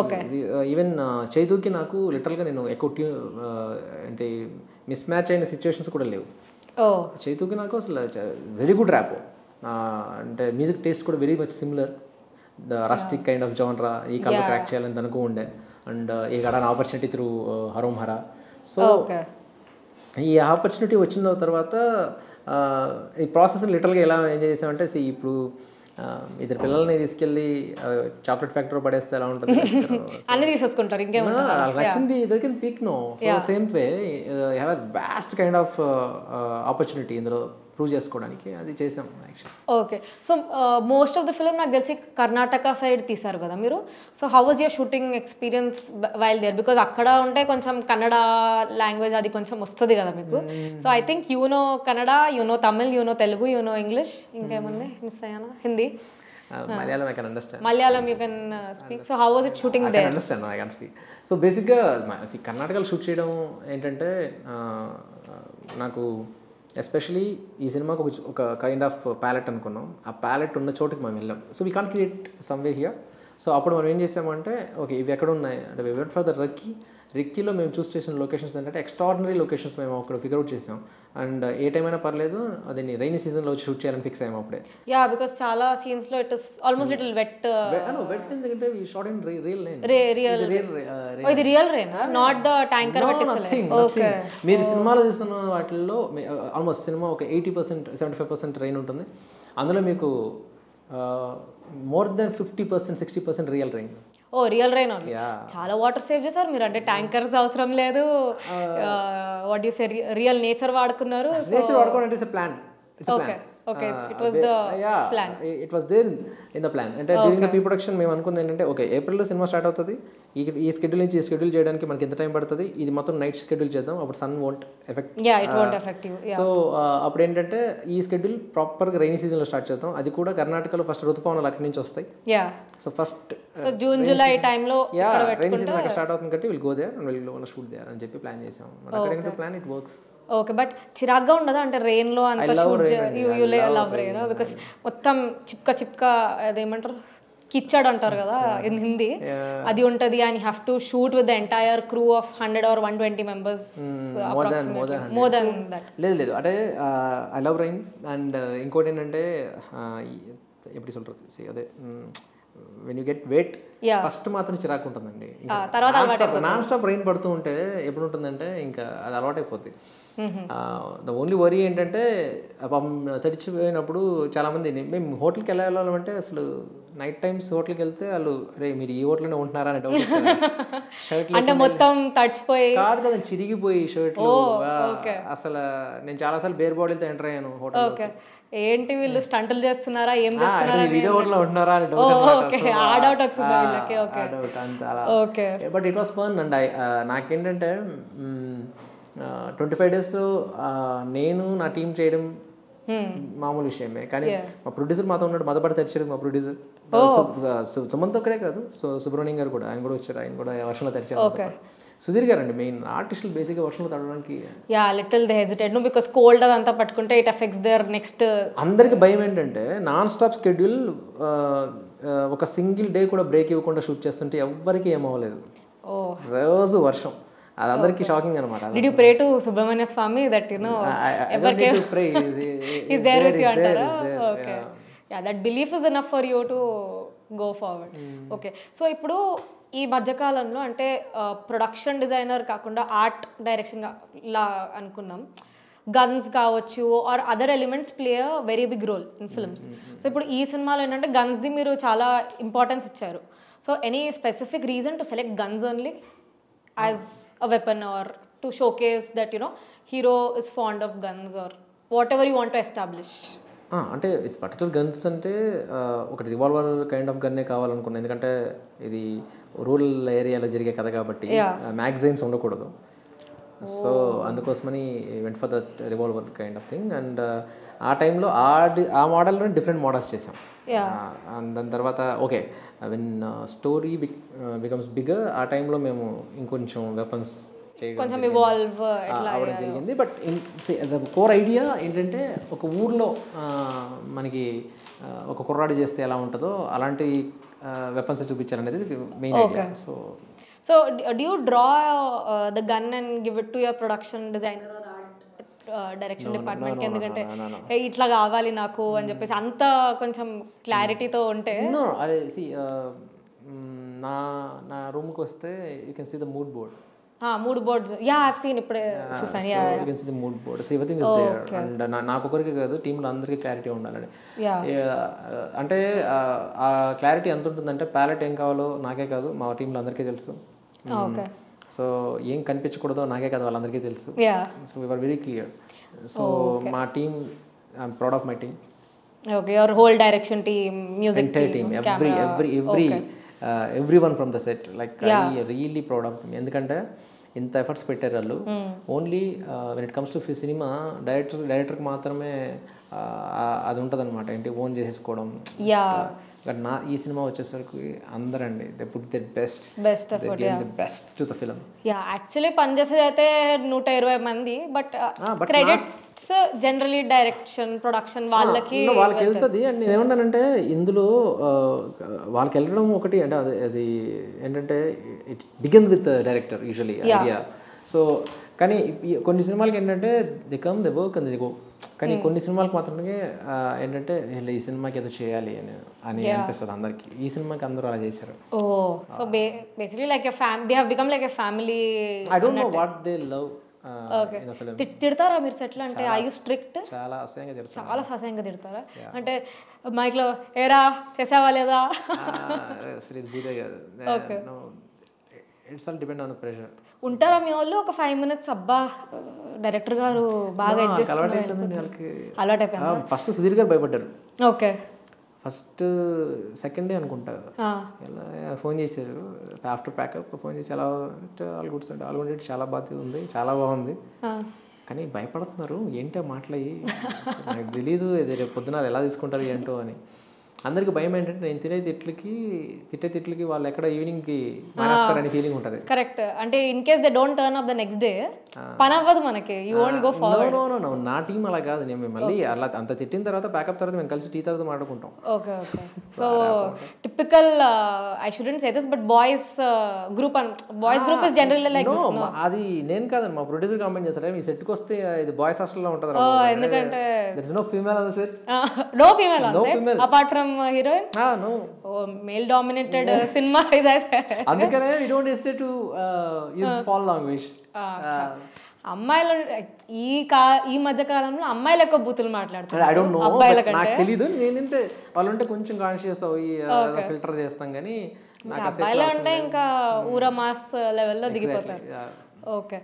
Okay. Even చైతూకి నాకు లిటరల్గా నేను ఎక్కువ అంటే మిస్ మ్యాచ్ అయిన సిచ్యువేషన్స్ కూడా లేవు. ఓ చైతూకి నాకు అసలు వెరీ గుడ్ ర్యాప్. అంటే మ్యూజిక్ టేస్ట్ కూడా very much similar. The rustic kind of జానరా ఈ కలర్ క్రాక్ చేయాలని తనకు ఉండే. అండ్ ఈ గడ opportunity through Harom Hara. So ఈ ఆపర్చునిటీ వచ్చిన తర్వాత ఈ ప్రాసెస్ లిటరల్గా ఎలా ఎంజాయ్ చేసామంటే ఇప్పుడు ఇద్దరు పిల్లల్ని తీసుకెళ్ళి చాక్లెట్ ఫ్యాక్టరీ పడేస్తే ఎలా ఉంటుంది, అన్ని తీసేసుకుంటారు, ఇంకేమంటారు నచ్చింది they can peek no. So same way have a vast kind of opportunity ఇందులో ప్రూవ్ చేసుకోవడానికి అది చేసాం actually. Okay. So most of the film నాకు తెలిసి కర్ణాటక సైడ్ తీశారు కదా మీరు. So how was your shooting experience while there? Because అక్కడ ఉంటే కొంచెం కన్నడ లాంగ్వేజ్ అది కొంచెం వస్తుంది కదా మీకు. So I think you know Kannada, you know Tamil, you know Telugu, you know English, ఇంకేముంది మిస్ అయ్యాను, Hindi, Malayalam I can understand. Malayalam you can speak. So how was it shooting there? I can understand, I can speak. So basically కర్ణాటకలో shoot చేయడం ఏంటంటే నాకు especially ఈ సినిమాకు ఒక kind of palette అనుకున్నాం. ఆ ప్యాలెట్ ఉన్న చోటుకి మనం వెళ్ళాం. So we can't create somewhere here. So అప్పుడు మనం ఏం చేసామంటే ఓకే ఇవి ఎక్కడ ఉన్నాయి అంటే వి వెంట్ ఫర్ ద రిక్కీలో మేము చూస్ చేసిన లొకేషన్స్ ఏంటంటే ఎక్స్ట్రాడినరీ లొకేషన్స్ మేము అక్కడ ఫిగర్ అవుట్ చేసాం. అండ్ ఏ టైం అయినా పర్లేదు అది రైనీ సీజన్లో వచ్చి షూట్ చేయాలని ఫిక్స్ అయ్యాము అప్పుడే. యా బికాస్ చాలా సీన్స్లో it is almost little wet. Wet ఎందుకంటే we shot in real rain. ఇది real rain, not the tanker పెట్టించలేదు. ఓకే. మీరు సినిమాలో చూస్తున్న వాటిల్లో ఆల్మోస్ట్ సినిమా ఒక 80% 75% రైన్ ఉంటుంది. అందులో మీకు more than 50% 60% real rain. Oh real rain only. చాలా వాటర్ సేవ్ చేశారు మీరు, అంటే ట్యాంకర్స్ అవసరం లేదు. What you say real nature వాడుకున్నారు. నేచర్ వాడుకోవడం అంటే it's a plan. Okay okay it was the plan. It was there in the plan. అంటే డ్యూరింగ్ ద ప్రీ ప్రొడక్షన్ మేము అనుకుంది ఏంటంటే ఓకే ఏప్రిల్లో సినిమా స్టార్ట్ అవుతుంది, ఈ స్కెడ్యూల్ నుంచి ఈ స్కెడ్యూల్ చేయడానికి మనకి ఎంత టైం పడుతుంది, ఇది మొత్తం నైట్ స్కెడ్యూల్ చేద్దాం, అప్పుడు సన్ వోంట్ ఎఫెక్ట్. సో అప్పుడు ఏంటంటే ఈ స్కెడ్యూల్ ప్రాపర్గా రైనీ సీజన్లో స్టార్ట్ చేద్దాం. అది కూడా కర్ణాటకలో ఫస్ట్ ఋతుపవనాలు అక్కడి నుంచి వస్తాయి. సో ఫస్ట్ జూన్ జూలై టైంలో రైనీ సీజన్ అక్కడ స్టార్ట్ అవుతుంది కాబట్టి will go there and will shoot there అని చెప్పి ప్లాన్ చేసాం. According to plan it works. Okay. But చిరాగ్గా ఉండదా అంటే రెయిన్లో అంత shoot? You love rain because మొత్తం చిప్క అదేమంటారు కిచ్చాడు అంటారు కదా ఇన్ హిందీ, అది ఉంటుంది. And have to shoot with the entire crew of 100 or 120 members. More than that. లేదు అంటే ఐ లవ్ రైన్. అండ్ ఇంకోటి ఏంటంటే ఎప్పుడు சொல்றது అదే when you get wet first మాత్రం చిరాకు ఉంటుందండి. నాన్ స్టాప్ రైన్ పడుతూ ఉంటే ఎప్పుడు ఉంటుందంటే ఇంకా అది అలవాటైపోద్ది. ద ఓన్లీ వరీ ఏంటంటే తడిచిపోయినప్పుడు చాలామంది మేము హోటల్కి వెళ్ళాలంటే అసలు నైట్ టైమ్స్ హోటల్కి వెళ్తే వాళ్ళు రే మీరు ఈ హోటల్లోనే ఉంటున్నారా అని డౌట్ షర్ట్ అంటే మొత్తం తడిచిపోయి కాదు కదా చిరిగిపోయి షర్ట్లు. అసలు నేను చాలాసార్లు బేర్ బాడీలతో ఎంటర్ అయ్యాను హోటల్. ఏంటి వీళ్ళు స్టంటులు చేస్తున్నారా, ఏం చేస్తున్నారా, ఇదే హోటల్లో ఉంటున్నారా అని డౌట్ వచ్చింది. But it was fun. And నాకేంటంటే 25 daysలో నేను నా టీం చేయడం మామూలు విషయమే. కానీ మా ప్రొడ్యూసర్ మాతో ఉన్నాడు, మదపడి తెరిచాడు మా ప్రొడ్యూసర్. సుమంత్ ఒక్కడే కాదు, సుబ్రహ్మణ్యం గారు కూడా, ఆయన కూడా వచ్చారు, ఆయన కూడా వర్షంలో తెరిచారు. సుధీర్ గారు అండి మెయిన్ ఆర్టిస్టులు బేసిక్గా వర్షంలో తడవడానికి little they hesitate because cold అదంతా పట్టుకుంటే ఇట్ ఎఫెక్ట్స్ దేర్ నెక్స్ట్. అందరికి భయం ఏంటంటే నాన్ స్టాప్ స్కెడ్యూల్ ఒక సింగిల్ డే కూడా బ్రేక్ ఇవ్వకుండా షూట్ చేస్తుంటే ఎవ్వరికి ఏమవ్వలేదు, రోజు వర్షం. అది అందరికి షాకింగ్ అనమాట. Did you pray to Subramanya Swami that you know ever came to pray is there with you antara? Okay, yeah, that belief is enough for you to go forward. Okay, so ఇప్పుడు ఈ మధ్యకాలంలో అంటే production designer కాకుండా art direction లా అనుకుందాం, guns కావచ్చు or other elements play a very big role in films. So ఇప్పుడు ఈ సినిమాలో ఏంటంటే గన్స్ది మీరు చాలా ఇంపార్టెన్స్ ఇచ్చారు. So any specific reason to select guns only as a weapon or to showcase that you know hero is fond of guns or whatever you want to establish? అంటే it's particular guns అంటే ఒకటి revolver kind of గన్నే కావాలనుకున్నాను. ఎందుకంటే ఇది rural ఏరియాలో జరిగే కథ కాబట్టి magazines ఉండకూడదు. సో అందుకోసమని went for that revolver kind of thing. And ఆ టైంలో ఆ మోడల్లో డిఫరెంట్ మోడల్స్ చేసాం. అండ్ దాని తర్వాత okay when story becomes bigger ఆ టైంలో మేము ఇంకొంచెం వెపన్స్ కొంచెం ఇవాల్వ్ అవ్వడం జరిగింది. బట్ కోర్ ఐడియా ఏంటంటే ఒక ఊర్లో మనకి ఒక కుర్రాడు చేస్తే ఎలా ఉంటుందో అలాంటి వెపన్స్ చూపించాలనేది main idea. So do you draw the gun and give it to your production designer or art direction డిపార్ట్మెంట్కి? ఎందుకంటే ఇట్లా కావాలి నాకు అని చెప్పేసి అంత కొంచెం క్లారిటీతో ఉంటే. అదే నా రూమ్కి వస్తే you can see the mood board. Mood boards, yeah I have seen, ఇప్పుడే చూసాను. Yeah you can see the mood board, so everything is there. And నాకొకరికి కాదు, టీంలో అందరికీ క్లారిటీ ఉండాలని. అంటే ఆ క్లారిటీ ఎంత ఉంటుందంటే ప్యాలెట్ ఏం కావాలో నాకే కాదు, మా టీంలో అందరికీ తెలుసు. సో ఏం కనిపించకూడదో నాకే కాదు, వాళ్ళందరికీ తెలుసు. So we are very clear. So మా team, I am proud of my team. Okay, your whole direction team, music team, everyone from the set, like I really proud of them. ఎందుకంటే ఇంత ఎఫర్ట్స్ పెట్టారు వాళ్ళు. Only when it comes to cinema డైరెక్టర్కి మాత్రమే అది ఉంటుంది అనమాట, ఏంటి ఓన్ చేసేసుకోవడం. బట్ ఈ సినిమా వచ్చేసరికి అందరండి they put the best to the film. Actually పనిచేసేది అయితే 120 మంది, but credits generally direction production వాళ్ళకి వెళ్తుంది. అండ్ నేను ఏమన్నానంటే ఇందులో వాళ్ళకి వెళ్ళడం ఒకటి, అంటే అది ఏంటంటే it begin with director usually idea. So కానీ కొన్ని సినిమాలకి ఏంటంటే the come the work and the go. కానీ కొన్ని సినిమాలకు మాత్రమే ఏంటంటే ఈ సినిమాకి ఏదో చేయాలి అని అనిపిస్తుంది అందరికి. ఈ సినిమాకి అందరూ అలా చేశారు. So basically like they have become like a family. I don't know what they love. తిడతారా మీరు సెట్లు? అంటే ఐ యు స్ట్రిక్ట్? చాలా అసహ్యంగా తిడతారు. చాలా అసహ్యంగా తిడతారా? అంటే మైక్ లో ఏరా చేసావా లేదా? It's all depend on pressure. ఉంటారా మీ వాళ్ళు ఒక 5 minutes అబ్బా డైరెక్టర్ గారు బాగా అడ్జస్ట్ అలవాటైపోయింది? ఫస్ట్ సుధీర్ గారు భయపడ్డారు. ఓకే, ఫస్ట్ సెకండ్ డే అనుకుంటా, ఇలా ఫోన్ చేశారు ఆఫ్టర్ ప్యాకప్. ఫోన్ చేసి ఎలా ఆల్ గుడ్స్ అంటే ఆల్ గుడ్, చాలా బాగా ఉంది, చాలా బాగుంది, కానీ భయపడుతున్నారు ఏంటో మాటలయ్యి, నాకు తెలీదు ఇది రేపు పొద్దున ఎలా తీసుకుంటారు ఏంటో అని. అందరికి భయం ఏంటంటే నేను తిట్టే తిట్లకి వాళ్ళు ఎక్కడ ఈవినింగ్కి మానేస్తారని ఫీలింగ్ ఉంటుంది. కరెక్ట్. అంటే in case they don't turn up the next day పని అవ్వదు మనకి, you won't go forward. No నా టీం అలా కాదు. నేను మళ్ళీ అలా అంత తిట్టిన తర్వాత ప్యాకప్ తర్వాత మేము కలిసి టీ తాగుతూ మాట్లాడుకుంటాం. Okay okay. So typical, I shouldn't say this, but boys group is generally like this. No, అది నేను కాదండి, మా ప్రొడ్యూసర్ కామెంట్ చేస్తారు మీ సెట్కి వస్తే ఇది బాయ్స్ హాస్టల్లో ఉంటుంది. ఎందుకంటే there is no female on the set. No female on set apart from heroine. No. Male dominated cinema ఇదైతే. అందుకనే we don't hesitate to use foul language. అమ్మాయిలు ఈ మధ్య కాలంలో అమ్మాయిలు ఎక్కువ బూతులు మాట్లాడుతారు. ఐ డోంట్ నో, నాకు తెలీదు. నేనంటే వాళ్ళంటే కొంచెం కాన్షియస్ అయ్యి ఫిల్టర్ చేస్తాం, కానీ అబ్బాయిలు అంటే ఇంకా ఊర మాస్ లెవెల్లో దిగిపోతారు. ఓకే.